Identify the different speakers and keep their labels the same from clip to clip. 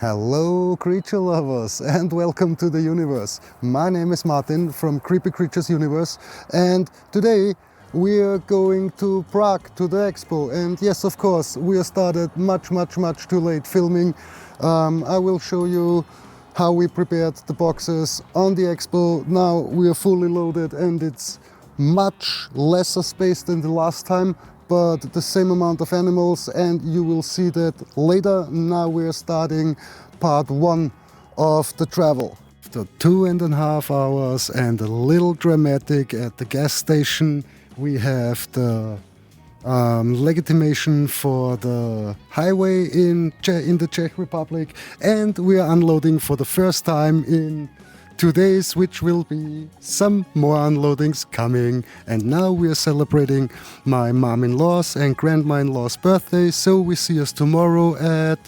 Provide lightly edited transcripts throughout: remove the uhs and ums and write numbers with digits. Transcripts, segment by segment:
Speaker 1: Hello creature lovers and welcome to the universe. My name is Martin from Creepy Creatures Universe and today we are going to Prague to the Expo, and yes, of course, we started much too late filming. I will show you how we prepared the boxes on the Expo. Now we are fully loaded and it's much lesser space than the last time, but the same amount of animals, and you will see that later. Now we're starting part one of the travel. After 2.5 hours and a little dramatic at the gas station, we have the legitimation for the highway in the Czech Republic, and we are unloading for the first time in 2 days, which will be some more unloadings coming. And now we are celebrating my mom-in-law's and grandma-in-law's birthday, so we see us tomorrow at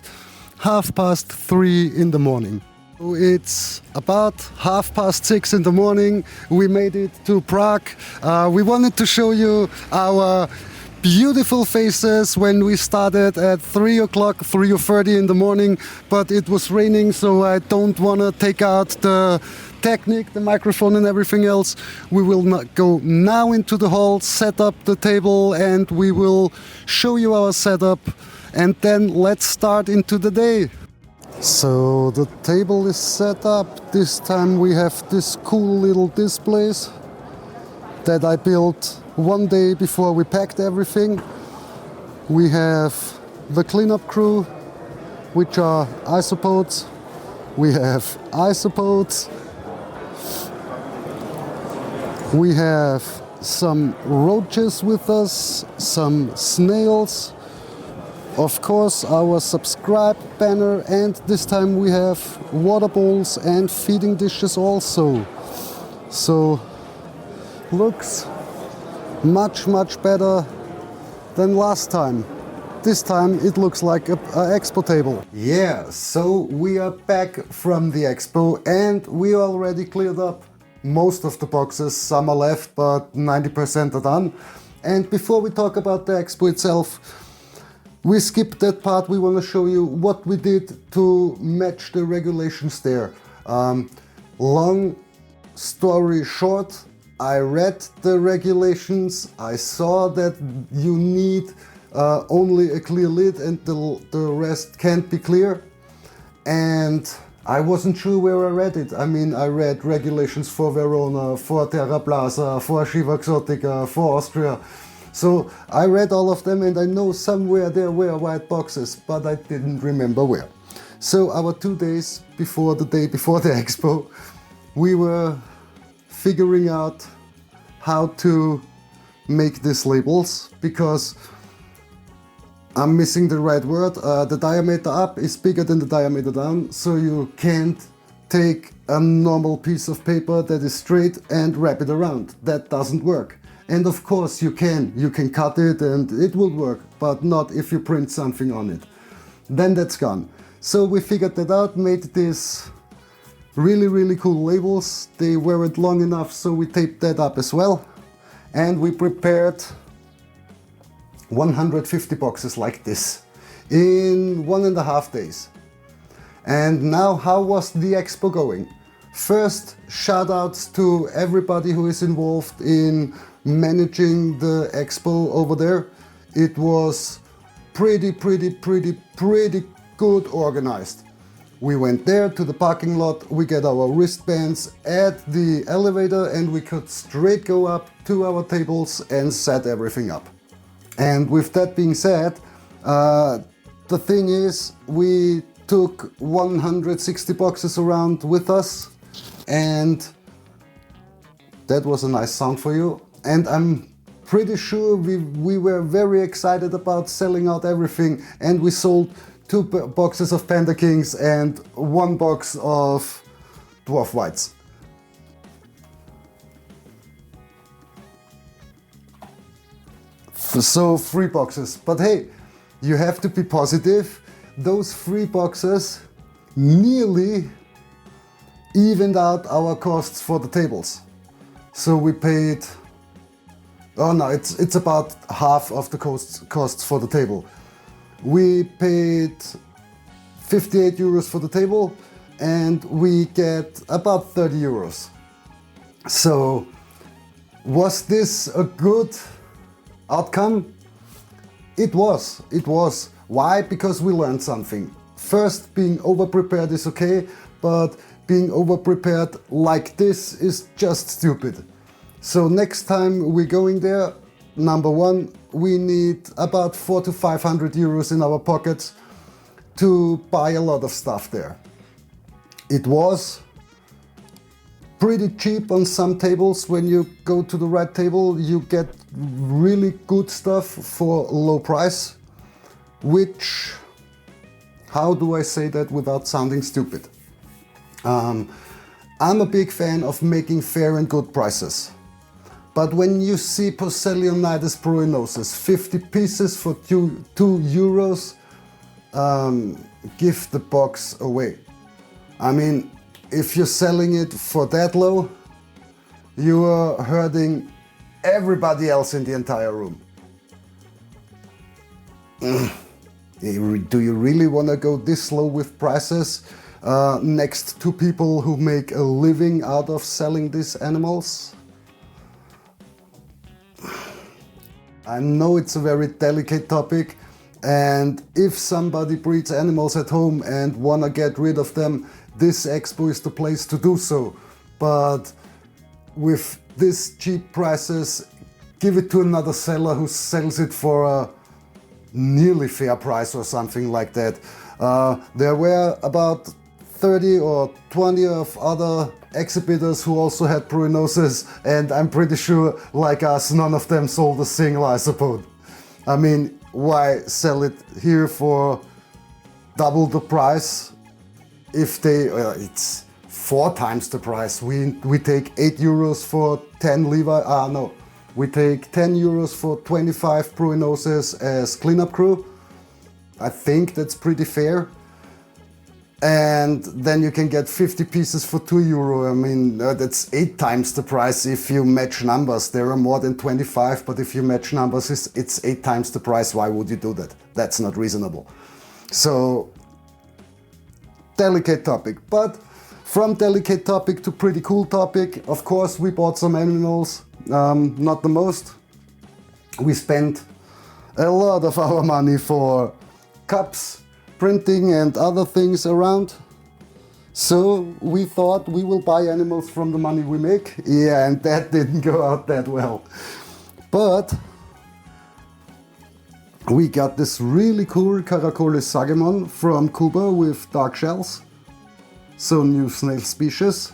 Speaker 1: 3:30 in the morning. It's about 6:30 in the morning. We made it to Prague. We wanted to show you our beautiful faces when we started at 3:30 in the morning, but it was raining, so I don't want to take out the technique, the microphone and everything else. We will not go now into the hall, set up the table, and we will show you our setup, and then let's start into the day. So the table is set up. This time we have this cool little displays that I built one day before we packed everything. We have the cleanup crew, which are isopods. We have isopods. We have some roaches with us, some snails. Of course, our subscribe banner, and this time we have water bowls and feeding dishes also. So looks much better than last time. This time it looks like a expo table. Yeah, so we are back from the expo and we already cleared up most of the boxes. Some are left, but 90% are done. And before we talk about the expo itself, we skipped that part. We want to show you what we did to match the regulations there. Long story short, I read the regulations. I saw that you need only a clear lid and the rest can't be clear. And I wasn't sure where I read it. I mean, I read regulations for Verona, for Terra Plaza, for Shiva Exotica, for Austria. So I read all of them and I know somewhere there were white boxes, but I didn't remember where. So our 2 days before the day before the expo, we were figuring out how to make these labels, because I'm missing the right word. The diameter up is bigger than the diameter down, so you can't take a normal piece of paper that is straight and wrap it around. That doesn't work. And of course you can cut it and it will work, but not if you print something on it. Then that's gone. So we figured that out, made this really cool labels. They weren't long enough, so we taped that up as well. And we prepared 150 boxes like this in 1.5 days. And now, how was the expo going? First, shout outs to everybody who is involved in managing the expo over there. It was pretty good organized. We went there to the parking lot, we get our wristbands at the elevator, and we could straight go up to our tables and set everything up. And with that being said, the thing is, we took 160 boxes around with us, and that was a nice sound for you. And I'm pretty sure we were very excited about selling out everything, and we sold 2 boxes of Panda Kings and 1 box of Dwarf Whites. So 3 boxes, but hey, you have to be positive. Those 3 boxes nearly evened out our costs for the tables. So we paid, oh no, it's about half of the costs for the table. We paid 58 euros for the table, and we get about 30 euros. So was this a good outcome? It was. Why? Because we learned something. First, being over-prepared is okay, but being over-prepared like this is just stupid. So next time we're going there, number one, we need about 400 to 500 euros in our pockets to buy a lot of stuff there. It was pretty cheap on some tables. When you go to the right table, you get really good stuff for low price, which, how do I say that without sounding stupid? I'm a big fan of making fair and good prices. But when you see Posellionitis pruinosus, 50 pieces for 2 euros, give the box away. I mean, if you're selling it for that low, you are hurting everybody else in the entire room. Do you really want to go this low with prices next to people who make a living out of selling these animals? I know it's a very delicate topic, and if somebody breeds animals at home and wanna get rid of them, this expo is the place to do so. But with these cheap prices, give it to another seller who sells it for a nearly fair price or something like that. There were about 30 or 20 of other exhibitors who also had pruinosis, and I'm pretty sure, like us, none of them sold a single isopod. I mean, why sell it here for double the price if they, it's 4 times the price. We take 8 euros for 10 Levi, no, we take 10 euros for 25 pruinosis as cleanup crew. I think that's pretty fair. And then you can get 50 pieces for 2 euro. I mean, that's 8 times the price if you match numbers. There are more than 25, but if you match numbers, it's 8 times the price. Why would you do that? That's not reasonable. So, delicate topic. But from delicate topic to pretty cool topic, of course, we bought some animals, not the most. We spent a lot of our money for cups, printing and other things around. So we thought we will buy animals from the money we make. Yeah, and that didn't go out that well. But we got this really cool Caracoles sagemon from Cuba with dark shells. So new snail species.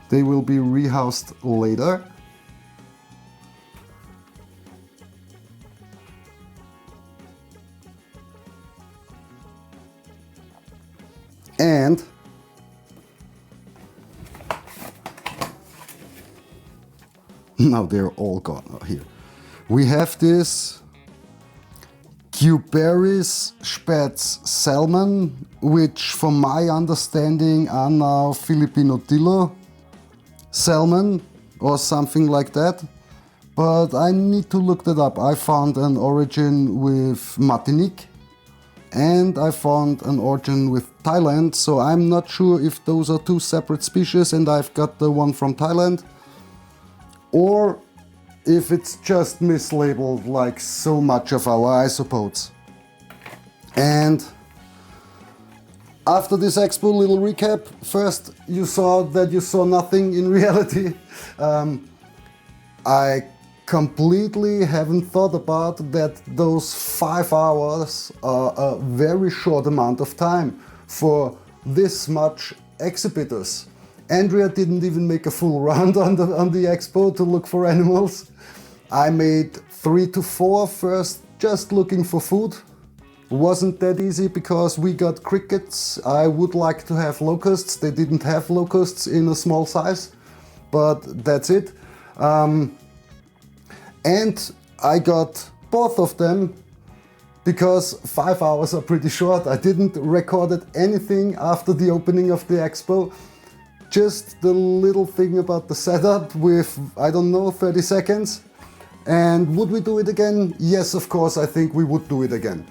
Speaker 1: They will be rehoused later. And now they're all gone here. We have this Cuberis Spatz salmon, which from my understanding are now Filipinodillo salmon or something like that. But I need to look that up. I found an origin with Martinique. And I found an origin with Thailand, so I'm not sure if those are 2 separate species and I've got the one from Thailand, or if it's just mislabeled like so much of our isopods. And after this expo, little recap. First, you saw that you saw nothing in reality. I completely haven't thought about that those 5 hours are a very short amount of time for this much exhibitors. Andrea didn't even make a full round on the expo to look for animals. I made 3 to 4 first, just looking for food. Wasn't that easy because we got crickets. I would like to have locusts. They didn't have locusts in a small size, but that's it. And I got both of them because 5 hours are pretty short. I didn't record anything after the opening of the expo. Just the little thing about the setup with, I don't know, 30 seconds. And would we do it again? Yes, of course, I think we would do it again.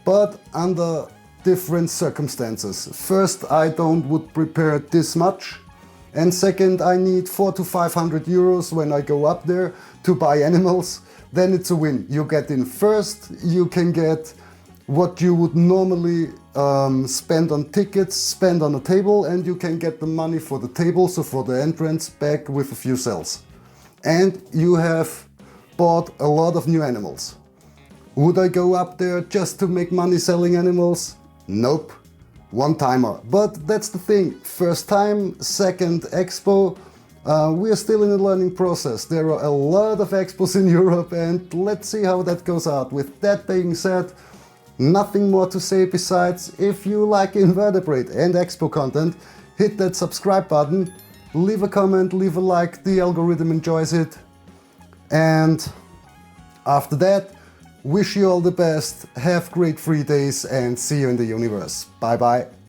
Speaker 1: But under different circumstances. First, I would prepare this much. And second, I need 400 to 500 euros when I go up there to buy animals. Then it's a win. You get in first, you can get what you would normally spend on tickets, spend on a table, and you can get the money for the table, so for the entrance, back with a few cells. And you have bought a lot of new animals. Would I go up there just to make money selling animals? Nope. One timer. But that's the thing. First time, second expo. We are still in a learning process. There are a lot of expos in Europe, and let's see how that goes out. With that being said, nothing more to say besides, if you like invertebrate and expo content, hit that subscribe button, leave a comment, leave a like, the algorithm enjoys it. And after that, wish you all the best, have great free days, and see you in the universe. Bye bye.